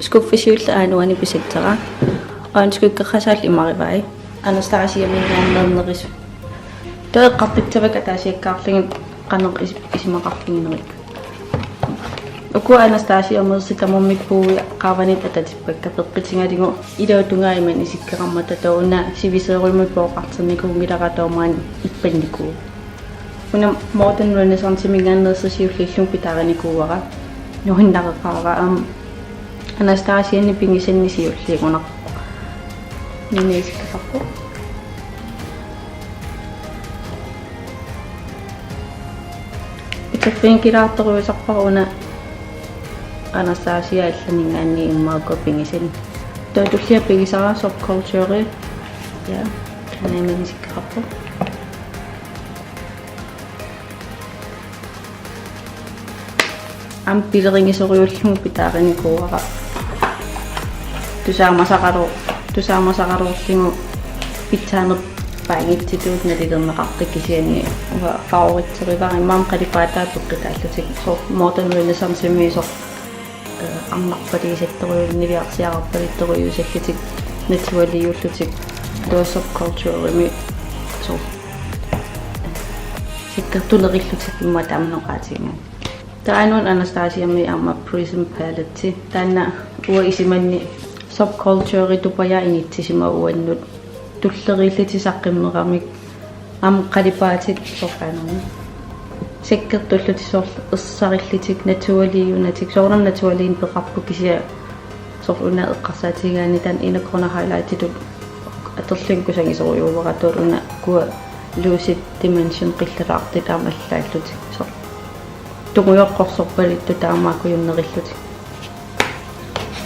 skufficiult aanuani pisaktara aanskukkerrasaal imarivai Anastasia minnaannerneris toeqqartiktavak ataasiakkaarlingit qaneq isimaqarlinginerik Oku Anastasia mersitamumik puui qavanit atatipakka peqqitigalingu ilautungaaiman isikkeramata tauna siviseerulmut pooqarternikuungilaqataumaan ippanniku Una modern renaissance mingaannersiullillung pitaranikuuara nuhinnaqeqaara Anastasia ni pingisennisiulligunaq Ninesikkarpo Itaffingkilaartoruisarparuna Anastasia illaningaanni immaako pingisen Toitullia pingisara subculture ja ninesikkarpo Am pileringisoriullung pitaranikuuara Tusaamasaqaruullingu pitsaanert paangitsituut nalilerneqartikisiani uga favoritserivara immaam qalipaataa peqqitaallutik so modern renaissance miisor arnarpaliisettoriunniliarsiaqarpalittoriusallutik naturaliullutik tuo subculture mi so sikkertulerillutik imma taamnoqaatiinga Taanun Anastasia mi amma prison palette tanna uwa isimanni subculture tupaya initsisima uannut tullerilliti saqqimneramik am qalipaatit soqanami sekkertulluti ersarillitik naturaliunatik soornam naturaliin peqarpukisia soruna eqqarsaatigaani tan inakrona highlightitut aterlinkusangisoriuvaratuuluna kuwa lucid dimension qillalaartit aamallaallutik so tunguyoqqorsorpalittu taamaakuyunnerillutik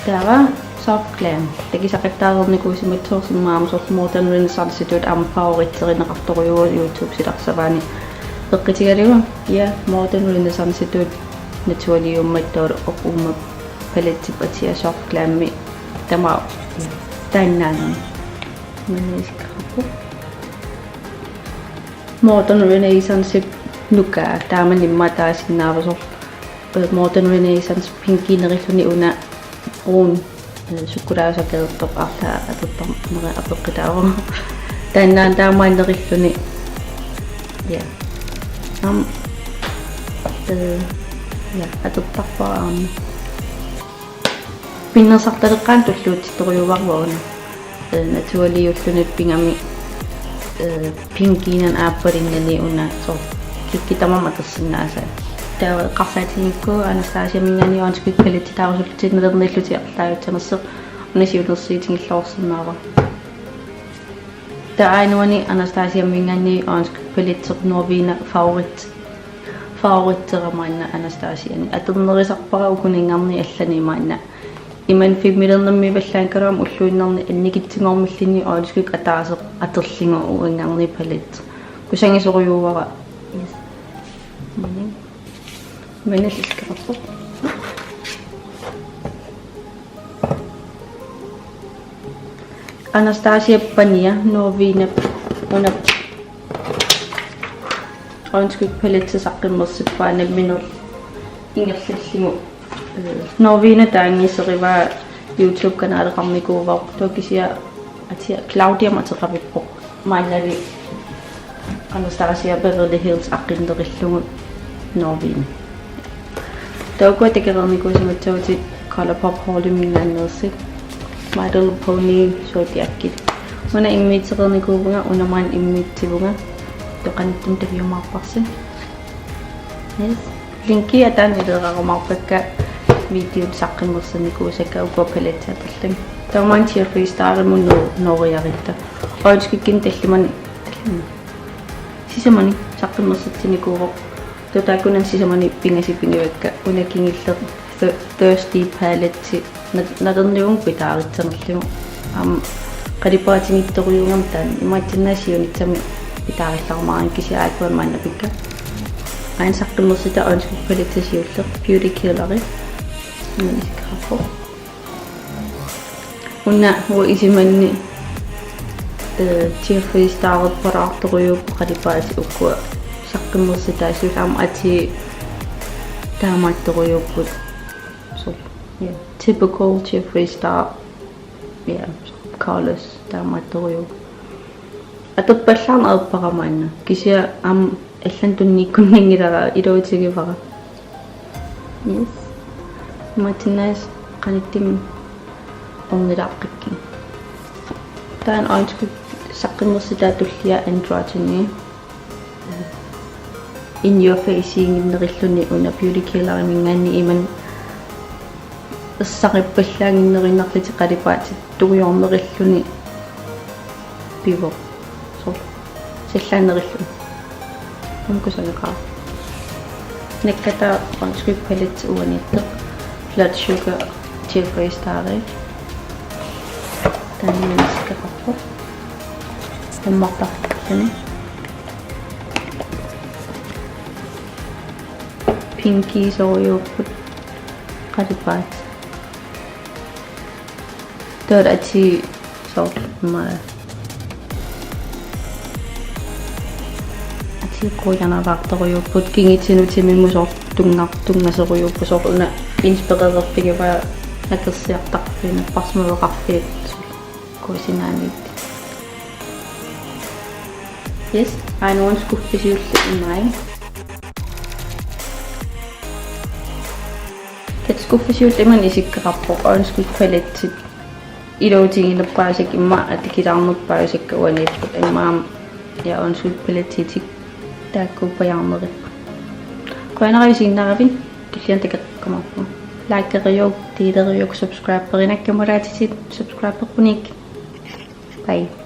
taava soft glam tekisaqattaalernikusimittsoorsimmaam modern renaissance tut am favoritserinaqqartoriuo YouTube silarsavaani peqqitigalugu ja modern renaissance tut naturaliummattuul oqumma palettip atia soft glammi tama tainnaanun maniskarpu modern renaissance nuka taamanimma taasinnaavasor modern renaissance pinkiinerilluni una uun sukkulaasakeertoq arlaa atuttarnera apeqqitaaru taannaan taamaannerilluni ja ja atuttarpaa pinnersartaleqqaan tulluutittoriuvarvuuna naturaliullunit pingami pinkiinan aappalinngani una so kikkitamama tersinnaasa tawa qarsaatinikku Anastasia mingaani aanskukkaliti taarusullutit nerernilluti arlaayutsanerseq unasiunersiitingillorsimmaava taanuani Anastasia mingaani aanskukkalitseq norviina favoritteramaanna Anastasiani aternerisarpara ukuningarni allanimaanna iman fimmilernermi vallaankaluam ulluinnerni annikitsigormillini aanskuk ataaseq aterlingu uingarni palit kusangisoriuara Menelliskarpo Anastasia Pania Norvina una aanskukpalitsisaqqimersipaana minul ingersillingu Norvina taangiseriva YouTube kanaleqarnikuuvar tokisia atia Claudia mateqavippoq maallali Anastasia Beverly Hills aqqinnerillungu Norvina Tauko tekerernikuusimatsuutit Colourpop Hallminnaannersit My Little Pony soitiakkit una immiitseqernikuuvunga unamaan immiitsivunga toqanittum taviumaarparsi yes linki atan ileeraqamarpakka videot saqqimmersanikuusakka ukopalettatallang taumaan tier freestyle mun noriaritta aanskukkin tallimani sisamani saqqimmersatinikuuvo totakunan sisamani pingasipingiwakka unakingiller thirsty palette naderniung pitaaritsernerlugu am qalipaatingittoriungam taan imaatsinnaasiunitsami pitaarillarmaarin kisiaatuan maannapikka ain saqqimmersita aanskukpalittasiulleq beauty killari maniskarpo unna huwa isimanni tier freestyle paraartoriuuppu qalipaasi ukkua saqqimmersitaasiullam ati taamaattoriuupput so yeah, typical Jeffree Star. Yeah, colors taamaattoriu. Atupallaan aupparamaanna. Kisia allan tunniikkunningilara iluutigivara. Yes. Martinez qanittim ornilaqqikki. Taan orange saqqingersita tullia androgyny. In your facing innerilluni una beauty killer minganni iman сариппаллаангиннериннарлити қалипаати тугиормериллуни пиво со силлаанериллу амкусагаа некката онскуп палет уаниттеқ flat sugar Jeffree Star таннискақарпо таммартартани pinky сориуппут қалипаати Ati so ma ati ko yana vaktorio put kingitsinu timimmusor tungaseruuppu soruna inspirererpigiva nakersiartarpina parsmueqarfiit kuisinaaniit. Yes, ainoan skuffisiulli imai. Ket skuffisiulli man isikkerarpo on skuffaletti iluutinginerpaasik imma atikilaarnerpaasik uaniipput immaam ja on suippalatitik taakkuuppajaarnerip koinarisiinnaravin killiantakekkamarpu laakkeriuk tiiteriuk subscriberinakkamulaatisit subscriberpunik bye.